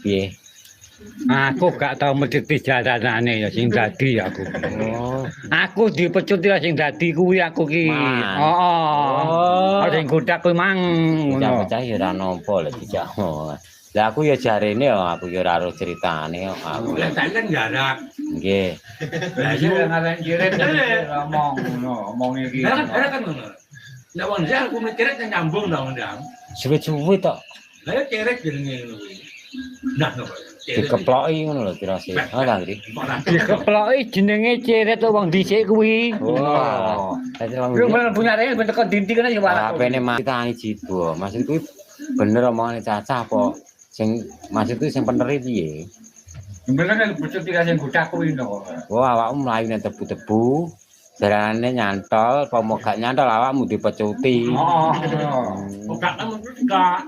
Piye? Aku gak tau medhiti jalanane ya sing dadi aku. Oh. Aku dipecut ya sing dadi kuwi aku ki. Man. Heeh. Oh. Sing godak kuwi mang ngono. Pecah-pecah ya ora nampa lho dijak. Lah aku ya jarene ya aku ya ora ro critane kok aku. Lah tak kan jarak. Nggih. Lah iya ngaran kirim ngomong ngono, omong iki. Lah kan ngono. Lah wong jar aku mikir kan nyambung dong ndang. Suwe-suwe tok Lah ya cerek jenenge ngono kuwi. Nah, dikeploki ngono lho dirase. Ha ta, Nggih. Dikeploki jenenge ceret wong dhisik kuwi. Wah. Dadi wong Lu bener punya rene ben teko dinti kene ya warak. HP-ne matani jibo. Maksud kuwi bener omongane Caca apa sing maksud kuwi sing bener piye? Bener nek bocor tiga sing godak kuwi no. Wah, awakmu mlayune tebu-tebu. Jarane nyantol, apa mau gak nyantol awakmu dipecuti. Oh. Kok gak nemu juga.